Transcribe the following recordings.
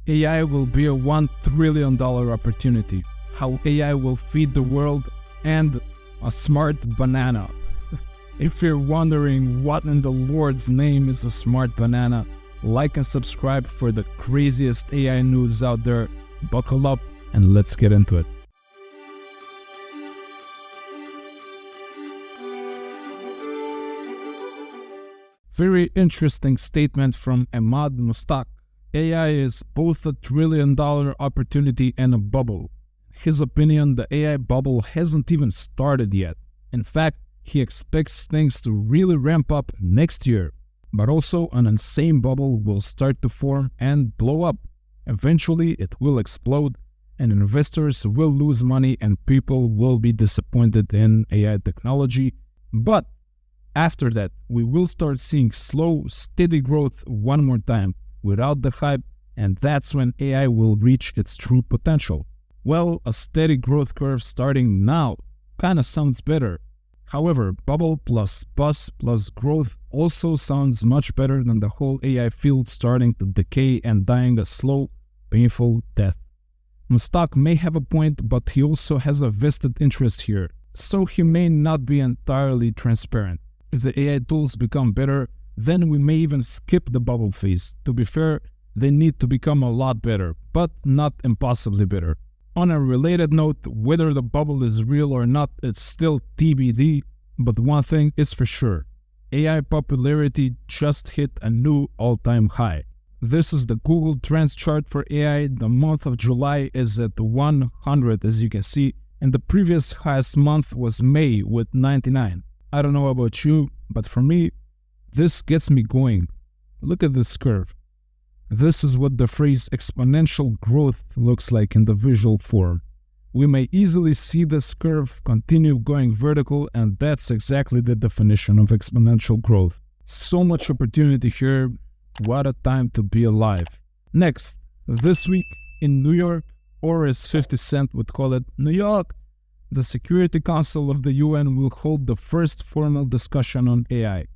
AI will be a $1 trillion opportunity. How AI will feed the world, and a smart banana. If you're wondering what in the Lord's name is a smart banana, like and subscribe for the craziest AI news out there. Buckle up and let's get into it. Very interesting statement from Ahmad Mustaq. AI is both a $1 trillion opportunity and a bubble. His opinion, the AI bubble hasn't even started yet. In fact, he expects things to really ramp up next year. But also an insane bubble will start to form and blow up. Eventually it will explode and investors will lose money and people will be disappointed in AI technology. But after that, we will start seeing slow, steady growth one more time without the hype, and that's when AI will reach its true potential. Well, a steady growth curve starting now kinda sounds better. However, bubble plus buzz plus growth also sounds much better than the whole AI field starting to decay and dying a slow, painful death. Mustaq may have a point, but he also has a vested interest here, so he may not be entirely transparent. If the AI tools become better, then we may even skip the bubble phase. To be fair, they need to become a lot better, but not impossibly better. On a related note, whether the bubble is real or not, it's still TBD, but one thing is for sure. AI popularity just hit a new all-time high. This is the Google Trends chart for AI. The month of July is at 100, as you can see, and the previous highest month was May with 99. I don't know about you, but for me, this gets me going. Look at this curve. This is what the phrase exponential growth looks like in the visual form. We may easily see this curve continue going vertical, and that's exactly the definition of exponential growth. So much opportunity here. What a time to be alive. Next, this week in New York, or as 50 Cent would call it, New York, the Security Council of the UN will hold the first formal discussion on AI.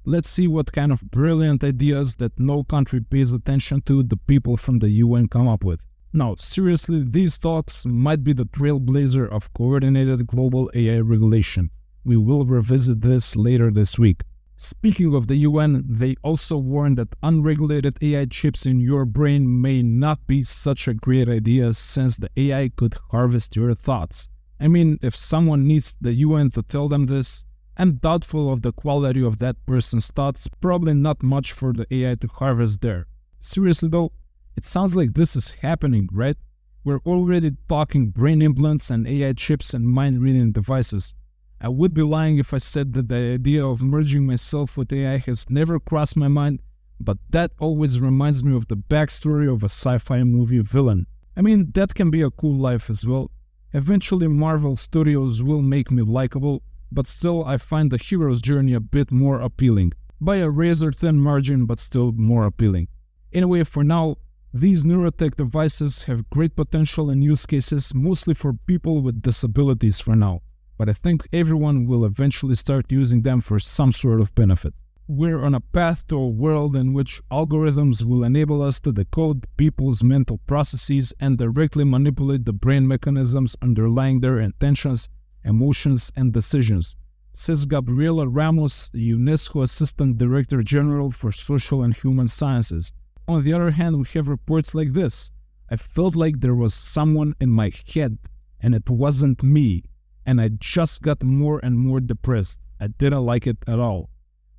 Let's see what kind of brilliant ideas that no country pays attention to the people from the UN come up with. Now, seriously, these talks might be the trailblazer of coordinated global AI regulation. We will revisit this later this week. Speaking of the UN, they also warned that unregulated AI chips in your brain may not be such a great idea since the AI could harvest your thoughts. I mean, if someone needs the UN to tell them this, I'm doubtful of the quality of that person's thoughts, probably not much for the AI to harvest there. Seriously though, it sounds like this is happening, right? We're already talking brain implants and AI chips and mind-reading devices. I would be lying if I said that the idea of merging myself with AI has never crossed my mind, but that always reminds me of the backstory of a sci-fi movie villain. I mean, that can be a cool life as well. Eventually Marvel Studios will make me likable, but still I find the hero's journey a bit more appealing. By a razor-thin margin, but still more appealing. Anyway, for now, these Neurotech devices have great potential and use cases, mostly for people with disabilities for now. But I think everyone will eventually start using them for some sort of benefit. We're on a path to a world in which algorithms will enable us to decode people's mental processes and directly manipulate the brain mechanisms underlying their intentions, emotions, and decisions, says Gabriela Ramos, UNESCO Assistant Director General for Social and Human Sciences. On the other hand, we have reports like this. I felt like there was someone in my head, and it wasn't me, and I just got more and more depressed. I didn't like it at all.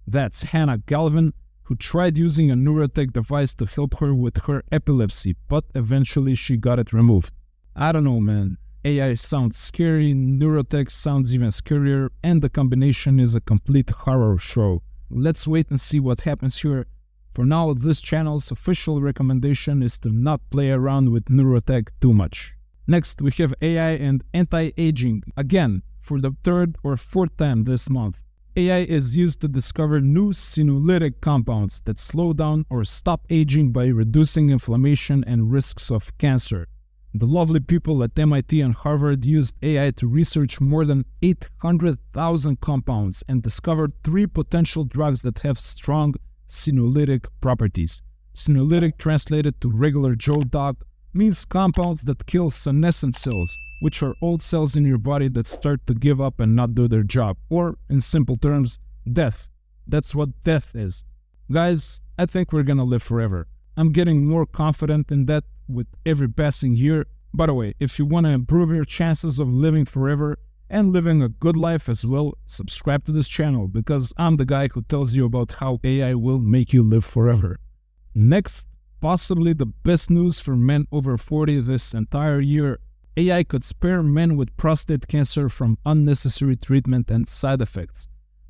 That's Hannah Galvin, who tried using a Neurotech device to help her with her epilepsy, but eventually she got it removed. I don't know, man. AI sounds scary, Neurotech sounds even scarier, and the combination is a complete horror show. Let's wait and see what happens here. For now, this channel's official recommendation is to not play around with Neurotech too much. Next, we have AI and anti-aging, again, for the third or fourth time this month. AI is used to discover new senolytic compounds that slow down or stop aging by reducing inflammation and risks of cancer. The lovely people at MIT and Harvard used AI to research more than 800,000 compounds and discovered 3 potential drugs that have strong senolytic properties. Senolytic, translated to regular Joe dog, means compounds that kill senescent cells, which are old cells in your body that start to give up and not do their job. Or, in simple terms, death. That's what death is. Guys, I think we're gonna live forever. I'm getting more confident in that with every passing year. By the way, if you want to improve your chances of living forever and living a good life as well, subscribe to this channel, because I'm the guy who tells you about how AI will make you live forever. Next, possibly the best news for men over 40 this entire year. AI could spare men with prostate cancer from unnecessary treatment and side effects.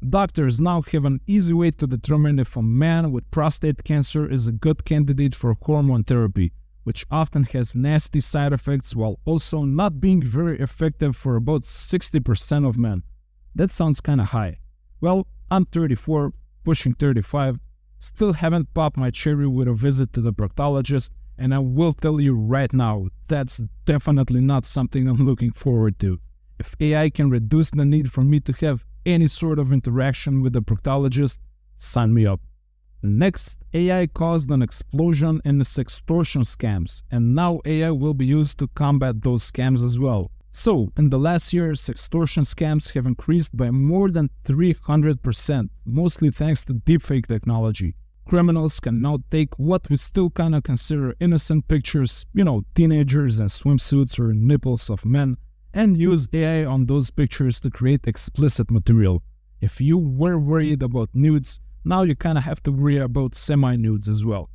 Doctors now have an easy way to determine if a man with prostate cancer is a good candidate for hormone therapy, which often has nasty side effects while also not being very effective for about 60% of men. That sounds kinda high. Well, I'm 34, pushing 35, still haven't popped my cherry with a visit to the proctologist, and I will tell you right now, that's definitely not something I'm looking forward to. If AI can reduce the need for me to have any sort of interaction with the proctologist, sign me up. Next, AI caused an explosion in the sextortion scams, and now AI will be used to combat those scams as well. So, in the last year, sextortion scams have increased by more than 300%, mostly thanks to deepfake technology. Criminals can now take what we still kinda consider innocent pictures, teenagers in swimsuits or nipples of men, and use AI on those pictures to create explicit material. If you were worried about nudes, now you kinda have to worry about semi-nudes as well.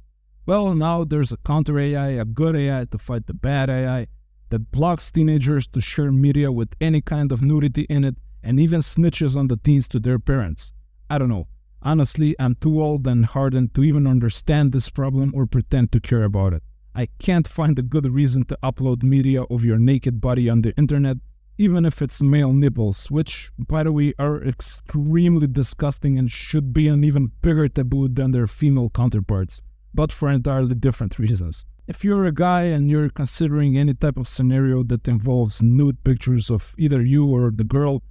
Well, now there's a counter AI, a good AI to fight the bad AI, that blocks teenagers to share media with any kind of nudity in it, and even snitches on the teens to their parents. I don't know. Honestly, I'm too old and hardened to even understand this problem or pretend to care about it. I can't find a good reason to upload media of your naked body on the internet, even if it's male nipples, which, by the way, are extremely disgusting and should be an even bigger taboo than their female counterparts, but for entirely different reasons. If you're a guy and you're considering any type of scenario that involves nude pictures of either you or the girl,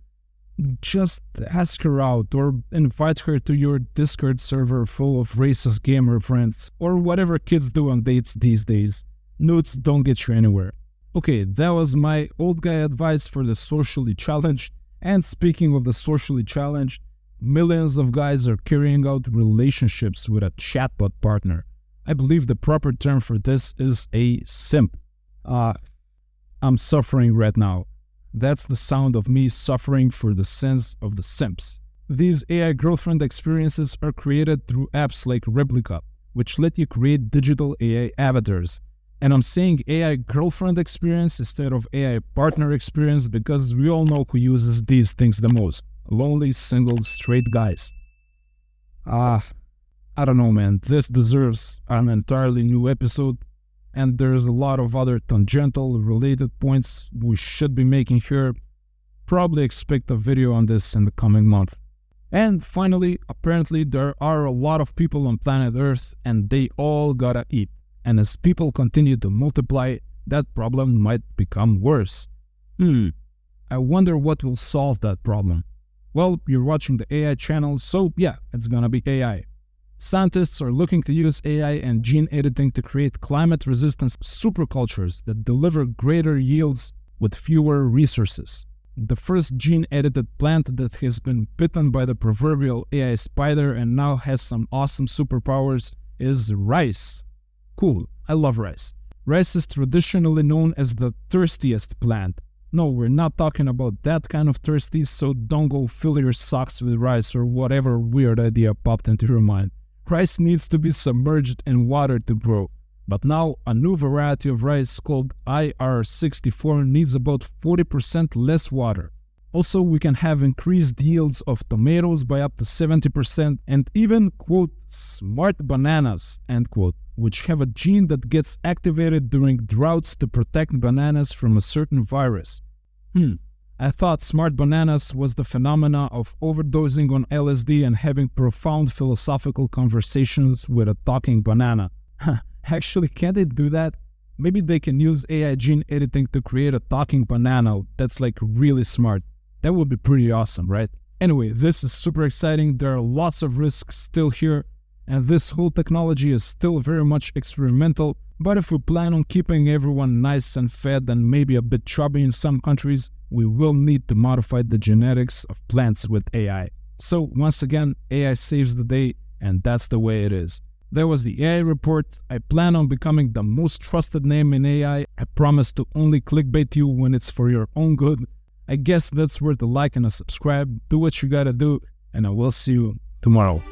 just ask her out or invite her to your Discord server full of racist gamer friends, or whatever kids do on dates these days. Nudes don't get you anywhere. Okay, that was my old guy advice for the socially challenged. And speaking of the socially challenged, millions of guys are carrying out relationships with a chatbot partner. I believe the proper term for this is a simp. I'm suffering right now. That's the sound of me suffering for the sins of the simps. These AI girlfriend experiences are created through apps like Replica, which let you create digital AI avatars. And I'm saying AI girlfriend experience instead of AI partner experience because we all know who uses these things the most. Lonely, single, straight guys. I don't know, man. This deserves an entirely new episode. And there's a lot of other tangential related points we should be making here. Probably expect a video on this in the coming month. And finally, apparently there are a lot of people on planet Earth and they all gotta eat. And as people continue to multiply, that problem might become worse. I wonder what will solve that problem. Well, you're watching the AI channel, so yeah, it's gonna be AI. Scientists are looking to use AI and gene editing to create climate-resistant supercultures that deliver greater yields with fewer resources. The first gene-edited plant that has been bitten by the proverbial AI spider and now has some awesome superpowers is rice. Cool, I love rice. Rice is traditionally known as the thirstiest plant. No, we're not talking about that kind of thirsty, so don't go fill your socks with rice or whatever weird idea popped into your mind. Rice needs to be submerged in water to grow, but now a new variety of rice called IR64 needs about 40% less water. Also, we can have increased yields of tomatoes by up to 70% and even, quote, smart bananas, end quote, which have a gene that gets activated during droughts to protect bananas from a certain virus. I thought smart bananas was the phenomena of overdosing on LSD and having profound philosophical conversations with a talking banana. Actually, can't they do that? Maybe they can use AI gene editing to create a talking banana that's like really smart. That would be pretty awesome, right? Anyway, this is super exciting. There are lots of risks still here. and this whole technology is still very much experimental, but if we plan on keeping everyone nice and fed and maybe a bit chubby in some countries, we will need to modify the genetics of plants with AI. So once again, AI saves the day, and that's the way it is. There was the AI report. I plan on becoming the most trusted name in AI. I promise to only clickbait you when it's for your own good. I guess that's worth a like and a subscribe. Do what you gotta do, and I will see you tomorrow.